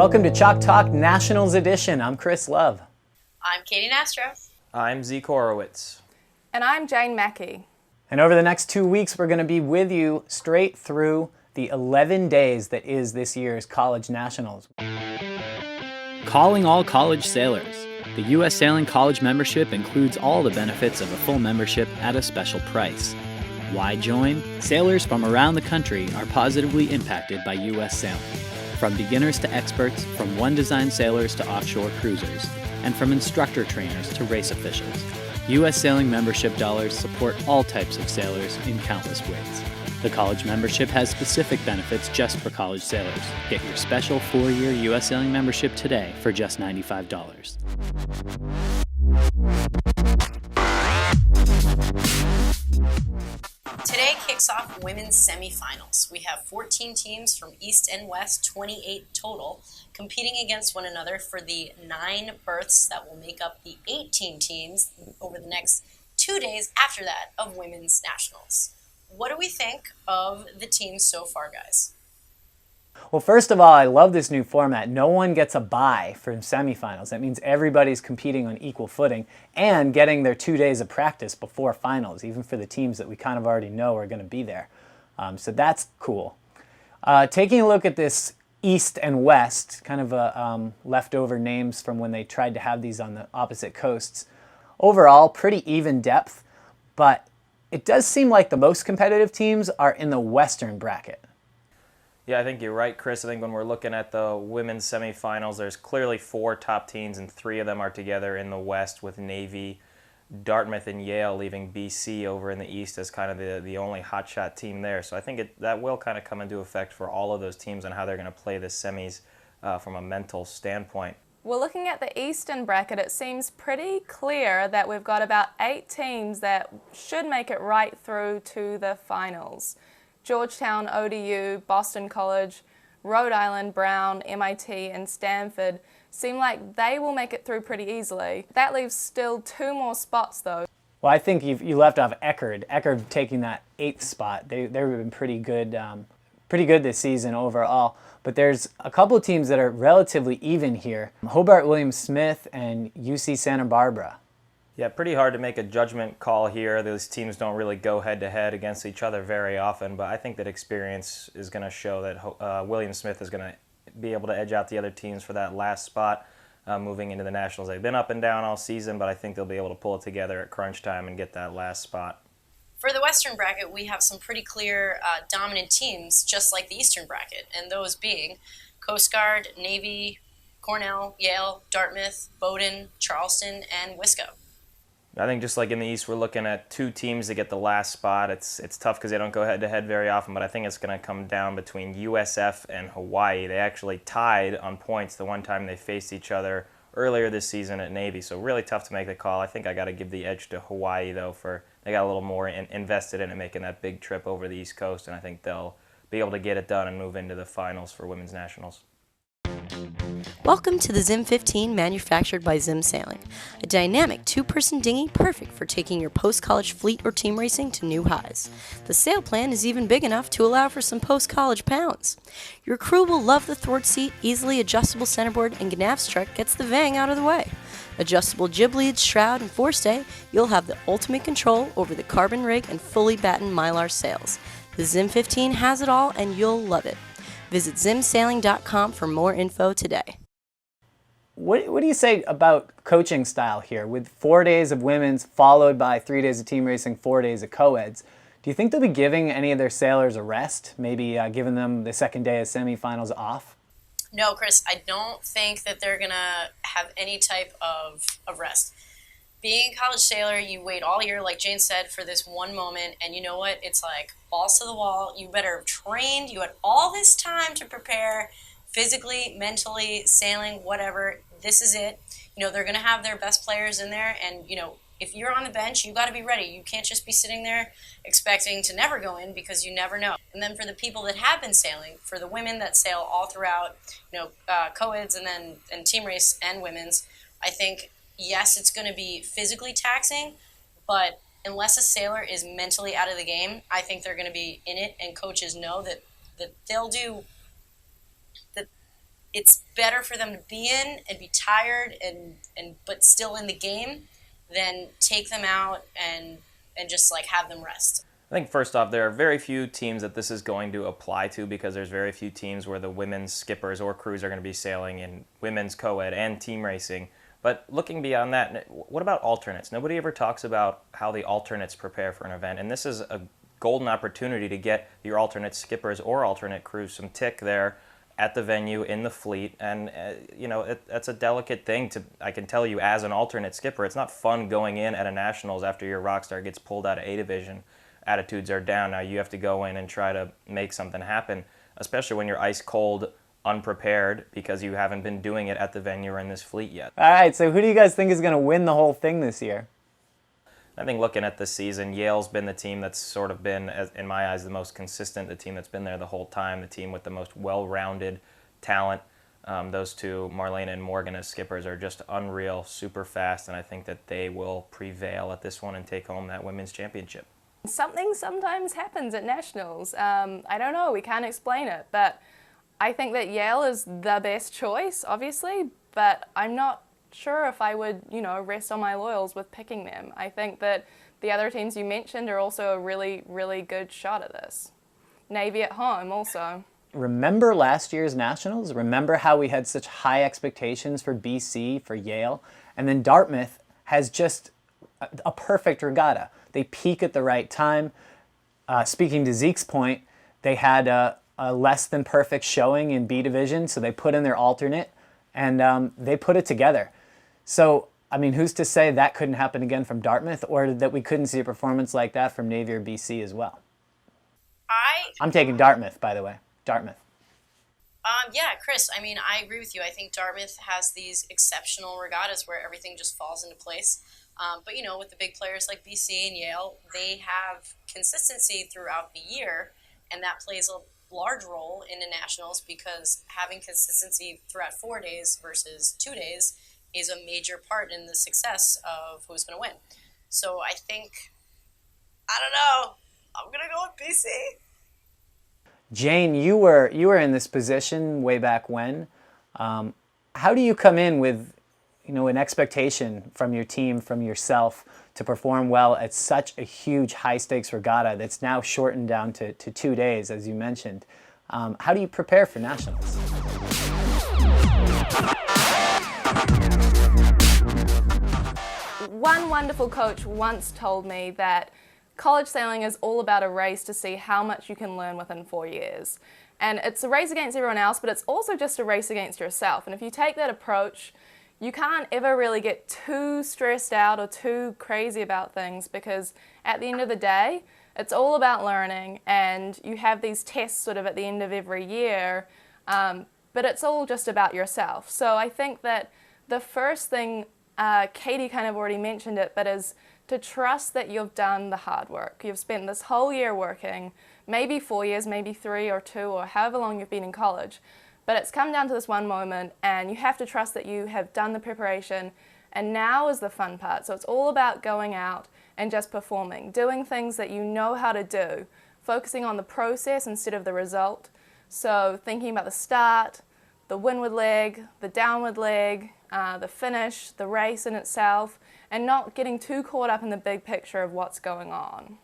Welcome to Chalk Talk Nationals Edition. I'm Chris Love. I'm Katie Nastro. I'm Zeke Horowitz. And I'm Jane Mackey. And over the next 2 weeks, we're going to be with you straight through the 11 days that is this year's College Nationals. Calling all college sailors. The U.S. Sailing College membership includes all the benefits of a full membership at a special price. Why join? Sailors from around the country are positively impacted by U.S. sailing. From beginners to experts, from one-design sailors to offshore cruisers, and from instructor trainers to race officials. U.S. Sailing membership dollars support all types of sailors in countless ways. The college membership has specific benefits just for college sailors. Get your special 4-year U.S. Sailing membership today for just $95. Today kicks off women's semifinals. We have 14 teams from East and West, 28 total, competing against one another for the 9 berths that will make up the 18 teams over the next 2 days after that of women's nationals. What do we think of the teams so far, guys? Well, first of all, I love this new format. No one gets a bye for semifinals. That means everybody's competing on equal footing and getting their 2 days of practice before finals, even for the teams that we kind of already know are going to be there. So that's cool. Taking a look at this East and West, kind of leftover names from when they tried to have these on the opposite coasts. Overall, pretty even depth, but it does seem like the most competitive teams are in the Western bracket. Yeah, I think you're right, Chris. I think when we're looking at the women's semifinals, there's clearly 4 top teams, and 3 of them are together in the West, with Navy, Dartmouth, and Yale leaving BC over in the East as kind of the only hotshot team there. So I think that will kind of come into effect for all of those teams on how they're going to play the semis from a mental standpoint. Well, looking at the Eastern bracket, it seems pretty clear that we've got about 8 teams that should make it right through to the finals. Georgetown, ODU, Boston College, Rhode Island, Brown, MIT, and Stanford seem like they will make it through pretty easily. That leaves still 2 more spots, though. Well, I think you left off Eckerd. Eckerd taking that 8th spot. They've been pretty good this season overall. But there's a couple of teams that are relatively even here. Hobart Williams Smith and UC Santa Barbara. Yeah, pretty hard to make a judgment call here. Those teams don't really go head-to-head against each other very often, but I think that experience is going to show that William Smith is going to be able to edge out the other teams for that last spot moving into the Nationals. They've been up and down all season, but I think they'll be able to pull it together at crunch time and get that last spot. For the Western bracket, we have some pretty clear dominant teams, just like the Eastern bracket, and those being Coast Guard, Navy, Cornell, Yale, Dartmouth, Bowdoin, Charleston, and Wisco. I think just like in the East, we're looking at 2 teams to get the last spot. It's tough because they don't go head-to-head very often, but I think it's going to come down between USF and Hawaii. They actually tied on points the one time they faced each other earlier this season at Navy, so really tough to make the call. I think I got to give the edge to Hawaii, though, for they got a little more invested in it, making that big trip over the East Coast, and I think they'll be able to get it done and move into the finals for women's nationals. Welcome to the Zim 15 manufactured by Zim Sailing, a dynamic 2-person dinghy perfect for taking your post-college fleet or team racing to new highs. The sail plan is even big enough to allow for some post-college pounds. Your crew will love the thwart seat, easily adjustable centerboard, and Gnav's truck gets the vang out of the way. Adjustable jib leads, shroud, and forestay, you'll have the ultimate control over the carbon rig and fully battened Mylar sails. The Zim 15 has it all, and you'll love it. Visit zimsailing.com for more info today. What do you say about coaching style here with 4 days of women's followed by 3 days of team racing, 4 days of co-eds? Do you think they'll be giving any of their sailors a rest, maybe giving them the second day of semifinals off? No, Chris, I don't think that they're going to have any type of rest. Being a college sailor, you wait all year, like Jane said, for this one moment, and you know what? It's like balls to the wall. You better have trained. You had all this time to prepare physically, mentally, sailing, whatever. This is it. You know, they're going to have their best players in there, and, you know, if you're on the bench, you got to be ready. You can't just be sitting there expecting to never go in because you never know. And then for the people that have been sailing, for the women that sail all throughout, you know, co-eds and team race and women's, I think, yes, it's going to be physically taxing, but unless a sailor is mentally out of the game, I think they're going to be in it, and coaches know that they'll do it's better for them to be in and be tired and but still in the game than take them out and just like have them rest. I think first off, there are very few teams that this is going to apply to because there's very few teams where the women's skippers or crews are going to be sailing in women's co-ed and team racing. But looking beyond that, what about alternates? Nobody ever talks about how the alternates prepare for an event, and this is a golden opportunity to get your alternate skippers or alternate crews some tick there at the venue in the fleet. And that's a delicate thing to, I can tell you as an alternate skipper, it's not fun going in at a nationals after your rock star gets pulled out of A division. Attitudes are down. Now you have to go in and try to make something happen, especially when you're ice cold, unprepared, because you haven't been doing it at the venue or in this fleet yet. All right, so who do you guys think is going to win the whole thing this year? I think looking at the season, Yale's been the team that's sort of been, in my eyes, the most consistent, the team that's been there the whole time, the team with the most well-rounded talent. Those two, Marlena and Morgan as skippers, are just unreal, super fast, and I think that they will prevail at this one and take home that women's championship. Something sometimes happens at nationals. I don't know, we can't explain it, but I think that Yale is the best choice, obviously, but I'm not sure if I would, rest on my laurels with picking them. I think that the other teams you mentioned are also a really, really good shot at this. Navy at home also. Remember last year's nationals? Remember how we had such high expectations for BC, for Yale? And then Dartmouth has just a perfect regatta. They peak at the right time. Speaking to Zeke's point, they had a less than perfect showing in B division, so they put in their alternate, and they put it together. So, I mean, who's to say that couldn't happen again from Dartmouth, or that we couldn't see a performance like that from Navy or BC as well? I'm taking Dartmouth, by the way. Dartmouth. Yeah, Chris, I mean, I agree with you. I think Dartmouth has these exceptional regattas where everything just falls into place. But, with the big players like BC and Yale, they have consistency throughout the year, and that plays a large role in the nationals because having consistency throughout 4 days versus 2 days is a major part in the success of who's going to win. So I think, I don't know, I'm going to go with BC. Jane, you were in this position way back when. How do you come in with an expectation from your team, from yourself, to perform well at such a huge high-stakes regatta that's now shortened down to 2 days, as you mentioned? How do you prepare for nationals? One wonderful coach once told me that college sailing is all about a race to see how much you can learn within 4 years. And it's a race against everyone else, but it's also just a race against yourself. And if you take that approach, you can't ever really get too stressed out or too crazy about things, because at the end of the day, it's all about learning, and you have these tests sort of at the end of every year, but it's all just about yourself. So I think that the first thing, Katie kind of already mentioned it, but is to trust that you've done the hard work. You've spent this whole year working, maybe 4 years, maybe 3 or 2, or however long you've been in college. But it's come down to this one moment, and you have to trust that you have done the preparation, and now is the fun part. So it's all about going out and just performing, doing things that you know how to do, focusing on the process instead of the result. So thinking about the start, the windward leg, the downward leg, the finish, the race in itself, and not getting too caught up in the big picture of what's going on.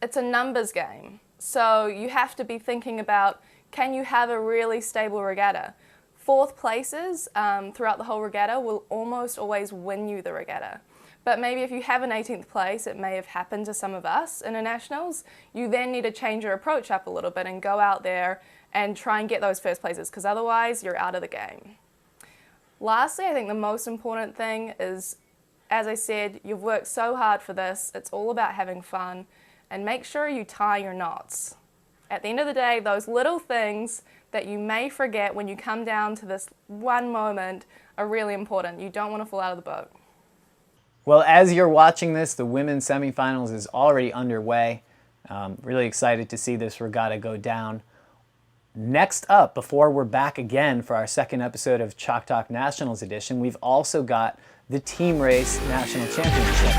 It's a numbers game. So you have to be thinking about, can you have a really stable regatta? 4th places throughout the whole regatta will almost always win you the regatta. But maybe if you have an 18th place, it may have happened to some of us in the nationals, you then need to change your approach up a little bit and go out there and try and get those first places, because otherwise you're out of the game. Lastly, I think the most important thing is, as I said, you've worked so hard for this, it's all about having fun, and make sure you tie your knots. At the end of the day, those little things that you may forget when you come down to this one moment are really important. You don't want to fall out of the boat. Well, as you're watching this, the women's semifinals is already underway. Really excited to see this regatta go down. Next up, before we're back again for our second episode of Chalk Talk Nationals Edition, we've also got the Team Race National Championship.